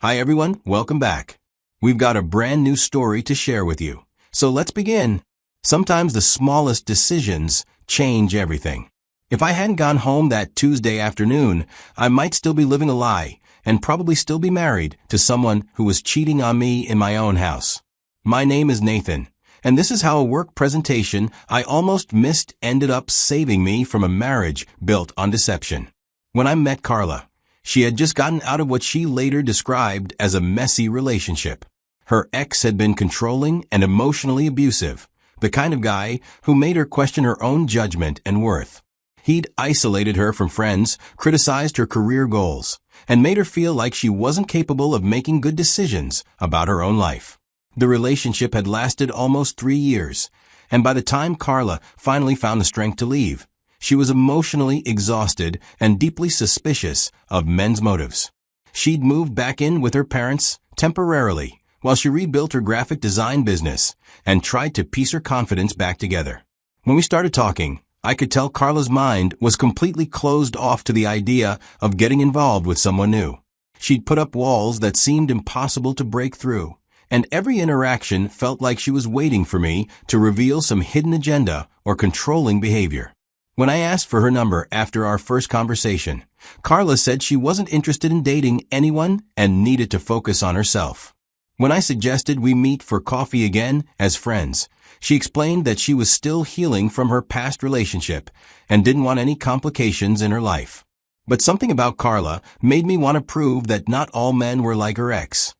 Hi everyone, welcome back. We've got a brand new story to share with you. So let's begin. Sometimes the smallest decisions change everything. If I hadn't gone home that Tuesday afternoon, I might still be living a lie and probably still be married to someone who was cheating on me in my own house. My name is Nathan, and this is how a work presentation I almost missed ended up saving me from a marriage built on deception. When I met Carla, she had just gotten out of what she later described as a messy relationship. Her ex had been controlling and emotionally abusive, the kind of guy who made her question her own judgment and worth. He'd isolated her from friends, criticized her career goals, and made her feel like she wasn't capable of making good decisions about her own life. The relationship had lasted almost 3 years, and by the time Carla finally found the strength to leave, she was emotionally exhausted and deeply suspicious of men's motives. She'd moved back in with her parents temporarily while she rebuilt her graphic design business and tried to piece her confidence back together. When we started talking, I could tell Carla's mind was completely closed off to the idea of getting involved with someone new. She'd put up walls that seemed impossible to break through, and every interaction felt like she was waiting for me to reveal some hidden agenda or controlling behavior. When I asked for her number after our first conversation, Carla said she wasn't interested in dating anyone and needed to focus on herself. When I suggested we meet for coffee again as friends, she explained that she was still healing from her past relationship and didn't want any complications in her life. But something about Carla made me want to prove that not all men were like her ex.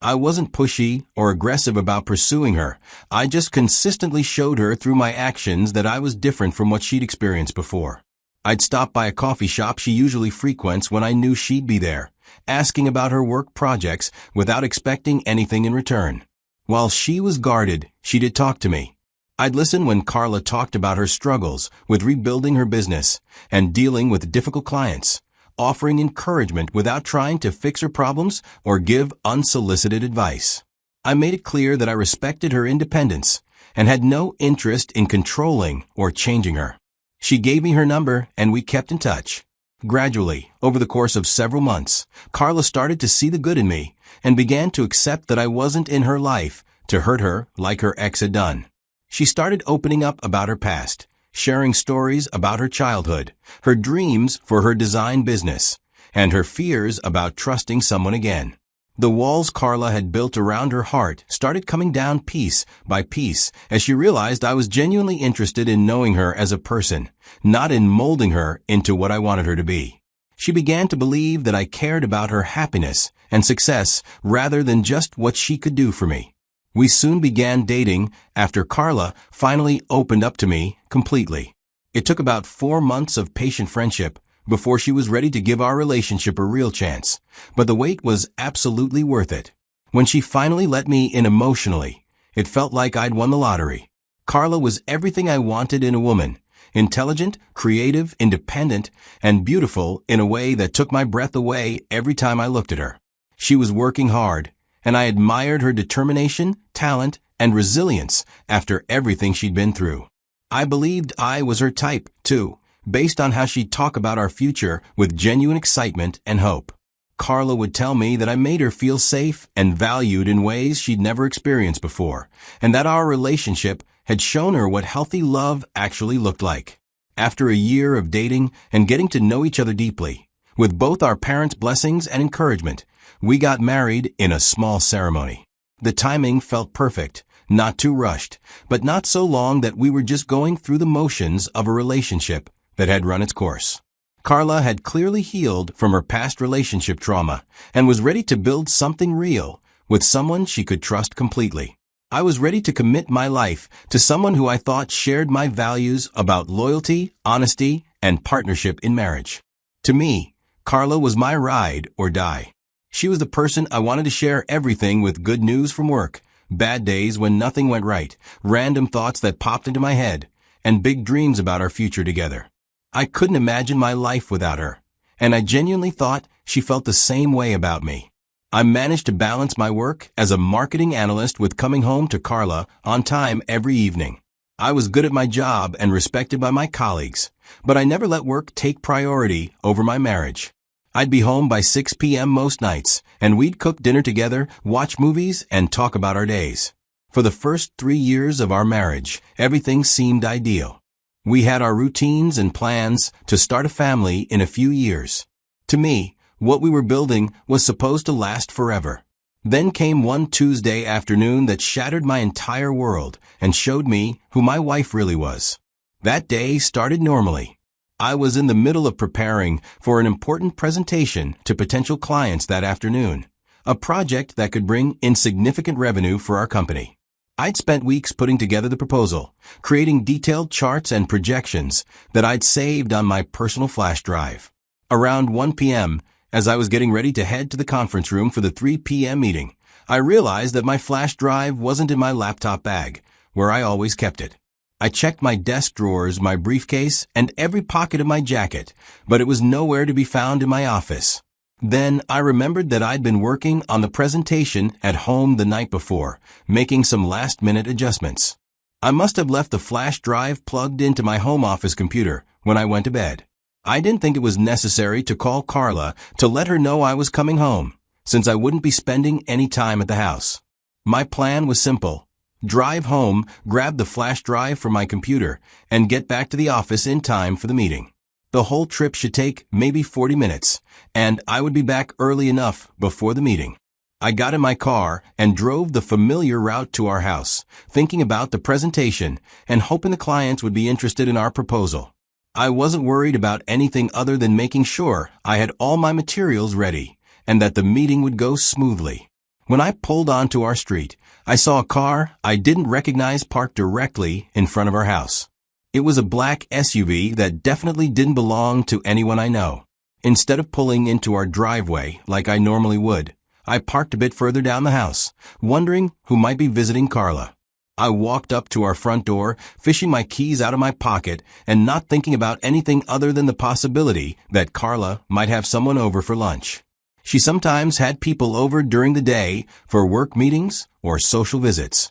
I wasn't pushy or aggressive about pursuing her. I just consistently showed her through my actions that I was different from what she'd experienced before. I'd stop by a coffee shop she usually frequents when I knew she'd be there, asking about her work projects without expecting anything in return. While she was guarded, she did talk to me. I'd listen when Carla talked about her struggles with rebuilding her business and dealing with difficult clients, offering encouragement without trying to fix her problems or give unsolicited advice. I made it clear that I respected her independence and had no interest in controlling or changing her. She gave me her number and we kept in touch. Gradually, over the course of several months, Carla started to see the good in me and began to accept that I wasn't in her life to hurt her like her ex had done. She started opening up about her past, sharing stories about her childhood, her dreams for her design business, and her fears about trusting someone again. The walls Carla had built around her heart started coming down piece by piece as she realized I was genuinely interested in knowing her as a person, not in molding her into what I wanted her to be. She began to believe that I cared about her happiness and success rather than just what she could do for me. We soon began dating after Carla finally opened up to me completely. It took about 4 months of patient friendship before she was ready to give our relationship a real chance, but the wait was absolutely worth it. When she finally let me in emotionally, it felt like I'd won the lottery. Carla was everything I wanted in a woman: intelligent, creative, independent, and beautiful in a way that took my breath away every time I looked at her. She was working hard, and I admired her determination, talent, and resilience after everything she'd been through. I believed I was her type, too, based on how she'd talk about our future with genuine excitement and hope. Carla would tell me that I made her feel safe and valued in ways she'd never experienced before, and that our relationship had shown her what healthy love actually looked like. After a year of dating and getting to know each other deeply, with both our parents' blessings and encouragement, we got married in a small ceremony. The timing felt perfect, not too rushed, but not so long that we were just going through the motions of a relationship that had run its course. Carla had clearly healed from her past relationship trauma and was ready to build something real with someone she could trust completely. I was ready to commit my life to someone who I thought shared my values about loyalty, honesty, and partnership in marriage. To me, Carla was my ride or die. She was the person I wanted to share everything with: good news from work, bad days when nothing went right, random thoughts that popped into my head, and big dreams about our future together. I couldn't imagine my life without her, and I genuinely thought she felt the same way about me. I managed to balance my work as a marketing analyst with coming home to Carla on time every evening. I was good at my job and respected by my colleagues, but I never let work take priority over my marriage. I'd be home by 6 p.m. most nights, and we'd cook dinner together, watch movies, and talk about our days. For the first 3 years of our marriage, everything seemed ideal. We had our routines and plans to start a family in a few years. To me, what we were building was supposed to last forever. Then came one Tuesday afternoon that shattered my entire world and showed me who my wife really was. That day started normally. I was in the middle of preparing for an important presentation to potential clients that afternoon, a project that could bring in significant revenue for our company. I'd spent weeks putting together the proposal, creating detailed charts and projections that I'd saved on my personal flash drive. Around 1 p.m., as I was getting ready to head to the conference room for the 3 p.m. meeting, I realized that my flash drive wasn't in my laptop bag, where I always kept it. I checked my desk drawers, my briefcase, and every pocket of my jacket, but it was nowhere to be found in my office. Then I remembered that I'd been working on the presentation at home the night before, making some last-minute adjustments. I must have left the flash drive plugged into my home office computer when I went to bed. I didn't think it was necessary to call Carla to let her know I was coming home, since I wouldn't be spending any time at the house. My plan was simple. Drive home, grab the flash drive from my computer, and get back to the office in time for the meeting. The whole trip should take maybe 40 minutes, and I would be back early enough before the meeting. I got in my car and drove the familiar route to our house, thinking about the presentation and hoping the clients would be interested in our proposal. I wasn't worried about anything other than making sure I had all my materials ready and that the meeting would go smoothly. When I pulled onto our street, I saw a car I didn't recognize parked directly in front of our house. It was a black SUV that definitely didn't belong to anyone I know. Instead of pulling into our driveway like I normally would, I parked a bit further down the house, wondering who might be visiting Carla. I walked up to our front door, fishing my keys out of my pocket and not thinking about anything other than the possibility that Carla might have someone over for lunch. She sometimes had people over during the day for work meetings or social visits.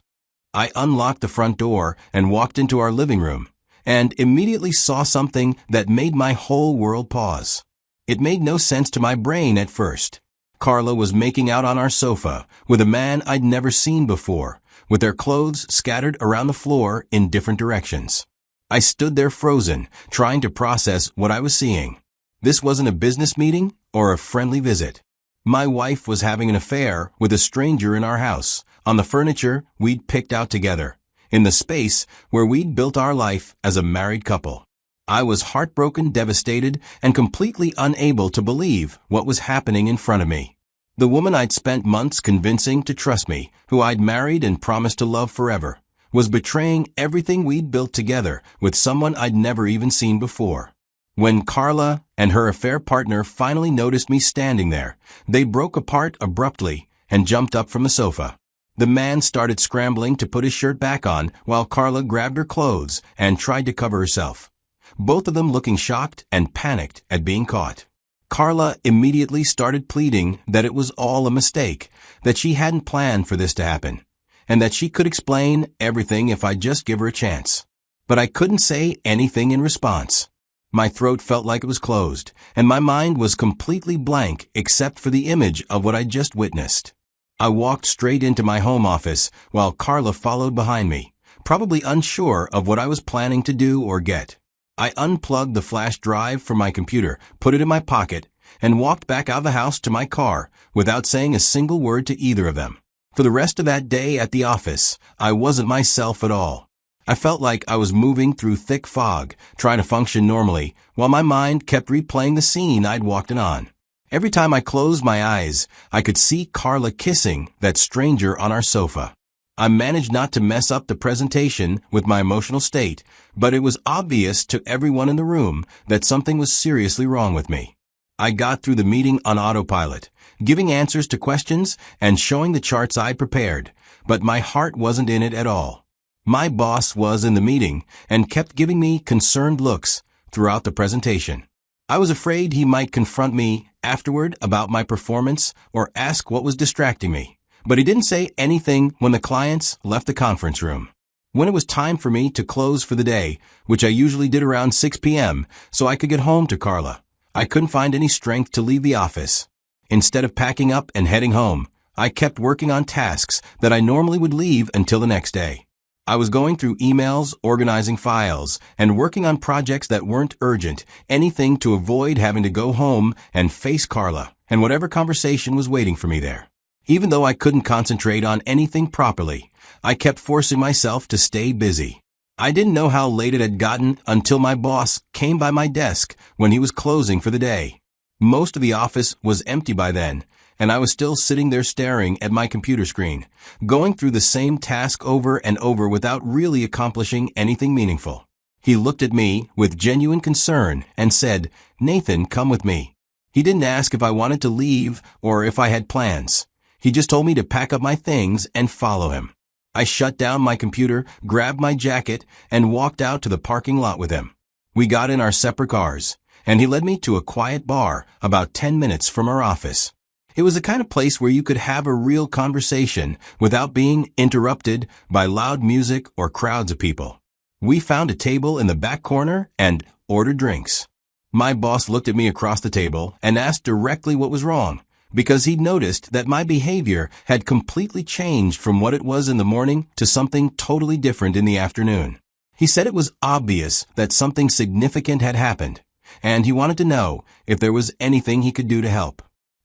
I unlocked the front door and walked into our living room, and immediately saw something that made my whole world pause. It made no sense to my brain at first. Carla was making out on our sofa with a man I'd never seen before, with their clothes scattered around the floor in different directions. I stood there frozen, trying to process what I was seeing. This wasn't a business meeting or a friendly visit. My wife was having an affair with a stranger in our house, on the furniture we'd picked out together, in the space where we'd built our life as a married couple. I was heartbroken, devastated, and completely unable to believe what was happening in front of me. The woman I'd spent months convincing to trust me, who I'd married and promised to love forever, was betraying everything we'd built together with someone I'd never even seen before. When Carla and her affair partner finally noticed me standing there, they broke apart abruptly and jumped up from the sofa. The man started scrambling to put his shirt back on while Carla grabbed her clothes and tried to cover herself, both of them looking shocked and panicked at being caught. Carla immediately started pleading that it was all a mistake, that she hadn't planned for this to happen, and that she could explain everything if I'd just give her a chance. But I couldn't say anything in response. My throat felt like it was closed, and my mind was completely blank except for the image of what I'd just witnessed. I walked straight into my home office while Carla followed behind me, probably unsure of what I was planning to do or get. I unplugged the flash drive from my computer, put it in my pocket, and walked back out of the house to my car without saying a single word to either of them. For the rest of that day at the office, I wasn't myself at all. I felt like I was moving through thick fog, trying to function normally, while my mind kept replaying the scene I'd walked in on. Every time I closed my eyes, I could see Carla kissing that stranger on our sofa. I managed not to mess up the presentation with my emotional state, but it was obvious to everyone in the room that something was seriously wrong with me. I got through the meeting on autopilot, giving answers to questions and showing the charts I'd prepared, but my heart wasn't in it at all. My boss was in the meeting and kept giving me concerned looks throughout the presentation. I was afraid he might confront me afterward about my performance or ask what was distracting me, but he didn't say anything when the clients left the conference room. When it was time for me to close for the day, which I usually did around 6 p.m. so I could get home to Carla, I couldn't find any strength to leave the office. Instead of packing up and heading home, I kept working on tasks that I normally would leave until the next day. I was going through emails, organizing files, and working on projects that weren't urgent, anything to avoid having to go home and face Carla and whatever conversation was waiting for me there. Even though I couldn't concentrate on anything properly, I kept forcing myself to stay busy. I didn't know how late it had gotten until my boss came by my desk when he was closing for the day. Most of the office was empty by then, and I was still sitting there staring at my computer screen, going through the same task over and over without really accomplishing anything meaningful. He looked at me with genuine concern and said, "Nathan, come with me." He didn't ask if I wanted to leave or if I had plans. He just told me to pack up my things and follow him. I shut down my computer, grabbed my jacket, and walked out to the parking lot with him. We got in our separate cars, and he led me to a quiet bar about 10 minutes from our office. It was the kind of place where you could have a real conversation without being interrupted by loud music or crowds of people. We found a table in the back corner and ordered drinks. My boss looked at me across the table and asked directly what was wrong, because he'd noticed that my behavior had completely changed from what it was in the morning to something totally different in the afternoon. He said it was obvious that something significant had happened, and he wanted to know if there was anything he could do to help.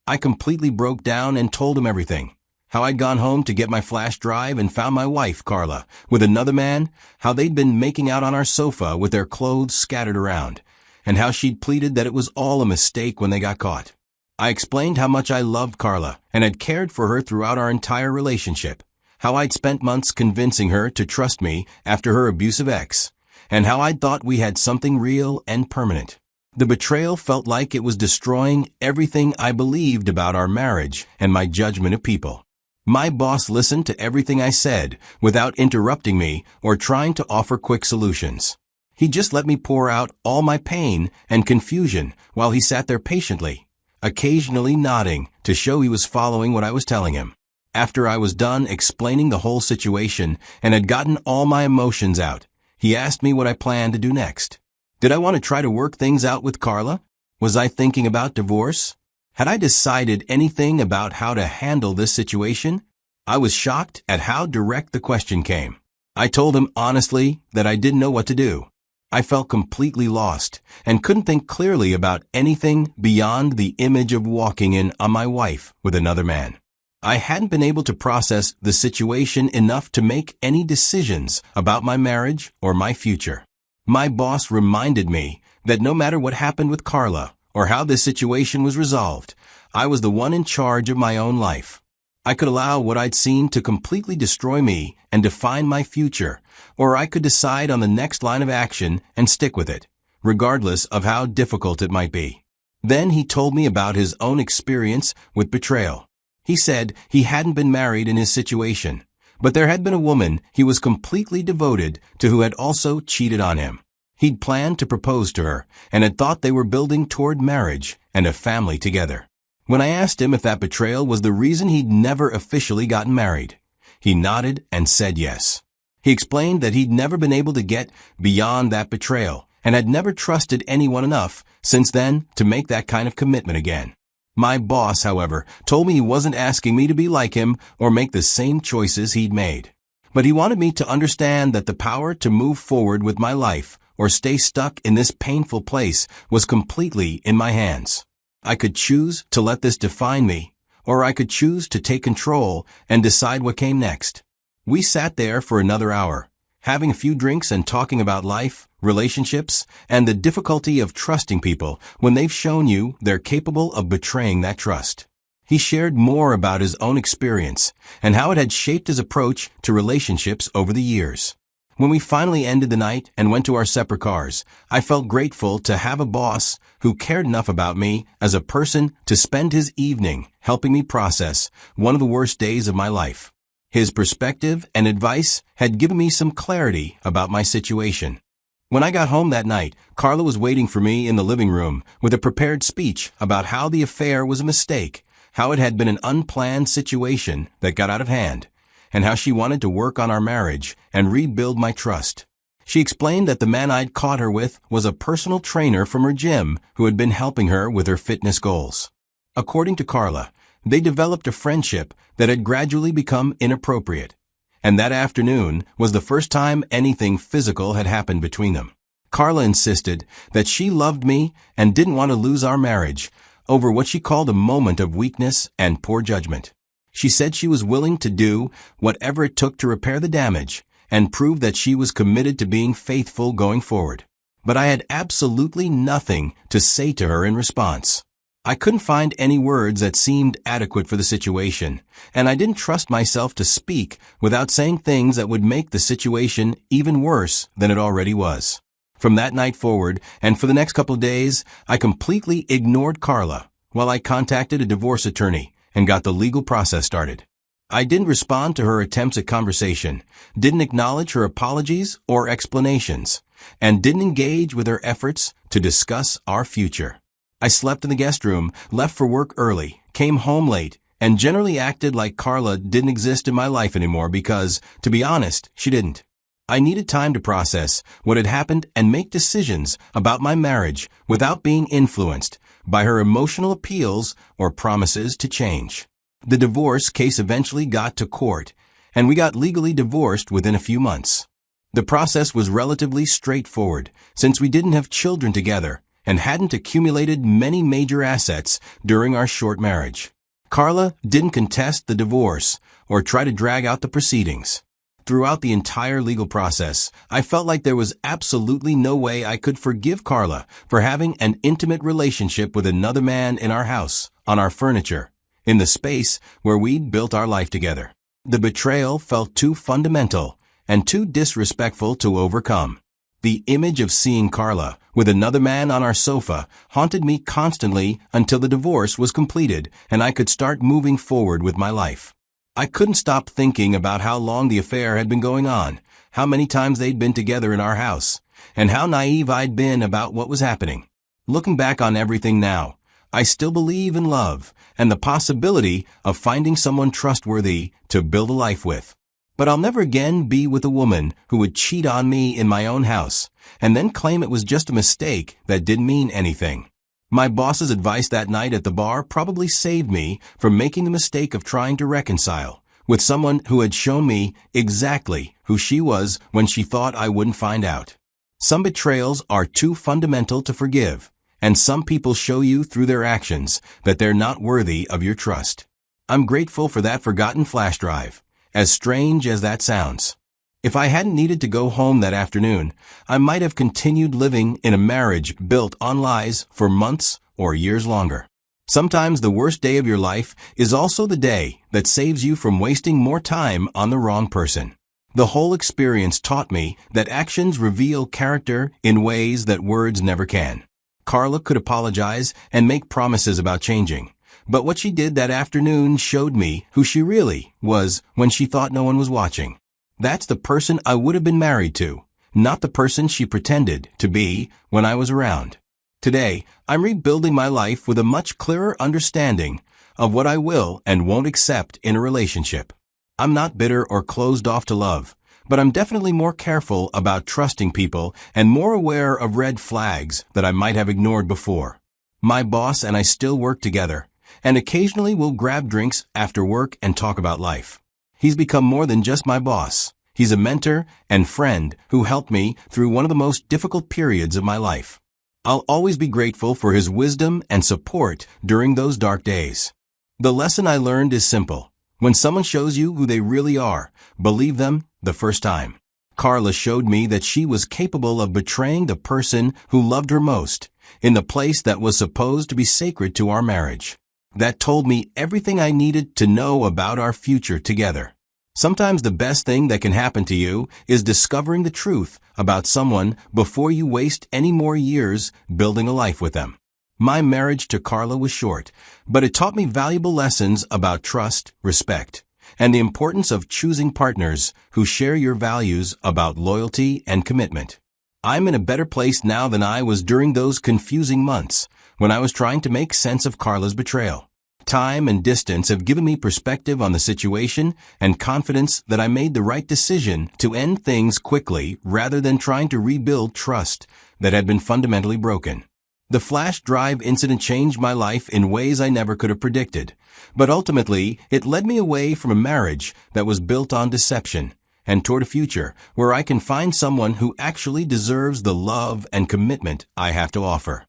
I completely broke down and told him everything. How I'd gone home to get my flash drive and found my wife, Carla, with another man, how they'd been making out on our sofa with their clothes scattered around, and how she'd pleaded that it was all a mistake when they got caught. I explained how much I loved Carla and had cared for her throughout our entire relationship, how I'd spent months convincing her to trust me after her abusive ex, and how I'd thought we had something real and permanent. The betrayal felt like it was destroying everything I believed about our marriage and my judgment of people. My boss listened to everything I said without interrupting me or trying to offer quick solutions. He just let me pour out all my pain and confusion while he sat there patiently, occasionally nodding to show he was following what I was telling him. After I was done explaining the whole situation and had gotten all my emotions out, he asked me what I planned to do next. Did I want to try to work things out with Carla? Was I thinking about divorce? Had I decided anything about how to handle this situation? I was shocked at how direct the question came. I told him honestly that I didn't know what to do. I felt completely lost and couldn't think clearly about anything beyond the image of walking in on my wife with another man. I hadn't been able to process the situation enough to make any decisions about my marriage or my future. My boss reminded me that no matter what happened with Carla or how this situation was resolved, I was the one in charge of my own life. I could allow what I'd seen to completely destroy me and define my future, or I could decide on the next line of action and stick with it, regardless of how difficult it might be. Then he told me about his own experience with betrayal. He said he hadn't been married in his situation, but there had been a woman he was completely devoted to who had also cheated on him. He'd planned to propose to her and had thought they were building toward marriage and a family together. When I asked him if that betrayal was the reason he'd never officially gotten married, he nodded and said yes. He explained that he'd never been able to get beyond that betrayal and had never trusted anyone enough since then to make that kind of commitment again. My boss, however, told me he wasn't asking me to be like him or make the same choices he'd made. But he wanted me to understand that the power to move forward with my life or stay stuck in this painful place was completely in my hands. I could choose to let this define me, or I could choose to take control and decide what came next. We sat there for another hour, having a few drinks and talking about life, relationships, and the difficulty of trusting people when they've shown you they're capable of betraying that trust. He shared more about his own experience and how it had shaped his approach to relationships over the years. When we finally ended the night and went to our separate cars, I felt grateful to have a boss who cared enough about me as a person to spend his evening helping me process one of the worst days of my life. His perspective and advice had given me some clarity about my situation. When I got home that night, Carla was waiting for me in the living room with a prepared speech about how the affair was a mistake, how it had been an unplanned situation that got out of hand, and how she wanted to work on our marriage and rebuild my trust. She explained that the man I'd caught her with was a personal trainer from her gym who had been helping her with her fitness goals. According to Carla, they developed a friendship that had gradually become inappropriate. And that afternoon was the first time anything physical had happened between them. Carla insisted that she loved me and didn't want to lose our marriage over what she called a moment of weakness and poor judgment. She said she was willing to do whatever it took to repair the damage and prove that she was committed to being faithful going forward. But I had absolutely nothing to say to her in response. I couldn't find any words that seemed adequate for the situation, and I didn't trust myself to speak without saying things that would make the situation even worse than it already was. From that night forward, and for the next couple of days, I completely ignored Carla while I contacted a divorce attorney and got the legal process started. I didn't respond to her attempts at conversation, didn't acknowledge her apologies or explanations, and didn't engage with her efforts to discuss our future. I slept in the guest room, left for work early, came home late, and generally acted like Carla didn't exist in my life anymore because, to be honest, she didn't. I needed time to process what had happened and make decisions about my marriage without being influenced by her emotional appeals or promises to change. The divorce case eventually got to court, and we got legally divorced within a few months. The process was relatively straightforward since we didn't have children together and hadn't accumulated many major assets during our short marriage. Carla didn't contest the divorce or try to drag out the proceedings. Throughout the entire legal process, I felt like there was absolutely no way I could forgive Carla for having an intimate relationship with another man in our house, on our furniture, in the space where we'd built our life together. The betrayal felt too fundamental and too disrespectful to overcome. The image of seeing Carla with another man on our sofa haunted me constantly until the divorce was completed and I could start moving forward with my life. I couldn't stop thinking about how long the affair had been going on, how many times they'd been together in our house, and how naive I'd been about what was happening. Looking back on everything now, I still believe in love and the possibility of finding someone trustworthy to build a life with. But I'll never again be with a woman who would cheat on me in my own house and then claim it was just a mistake that didn't mean anything. My boss's advice that night at the bar probably saved me from making the mistake of trying to reconcile with someone who had shown me exactly who she was when she thought I wouldn't find out. Some betrayals are too fundamental to forgive, and some people show you through their actions that they're not worthy of your trust. I'm grateful for that forgotten flash drive, as strange as that sounds. If I hadn't needed to go home that afternoon, I might have continued living in a marriage built on lies for months or years longer. Sometimes the worst day of your life is also the day that saves you from wasting more time on the wrong person. The whole experience taught me that actions reveal character in ways that words never can. Carla could apologize and make promises about changing, but what she did that afternoon showed me who she really was when she thought no one was watching. That's the person I would have been married to, not the person she pretended to be when I was around. Today, I'm rebuilding my life with a much clearer understanding of what I will and won't accept in a relationship. I'm not bitter or closed off to love, but I'm definitely more careful about trusting people and more aware of red flags that I might have ignored before. My boss and I still work together, and occasionally we'll grab drinks after work and talk about life. He's become more than just my boss. He's a mentor and friend who helped me through one of the most difficult periods of my life. I'll always be grateful for his wisdom and support during those dark days. The lesson I learned is simple. When someone shows you who they really are, believe them the first time. Carla showed me that she was capable of betraying the person who loved her most in the place that was supposed to be sacred to our marriage. That told me everything I needed to know about our future together. Sometimes the best thing that can happen to you is discovering the truth about someone before you waste any more years building a life with them. My marriage to Carla was short, but it taught me valuable lessons about trust, respect, and the importance of choosing partners who share your values about loyalty and commitment. I'm in a better place now than I was during those confusing months when I was trying to make sense of Carla's betrayal. Time and distance have given me perspective on the situation and confidence that I made the right decision to end things quickly rather than trying to rebuild trust that had been fundamentally broken. The flash drive incident changed my life in ways I never could have predicted, but ultimately it led me away from a marriage that was built on deception and toward a future where I can find someone who actually deserves the love and commitment I have to offer.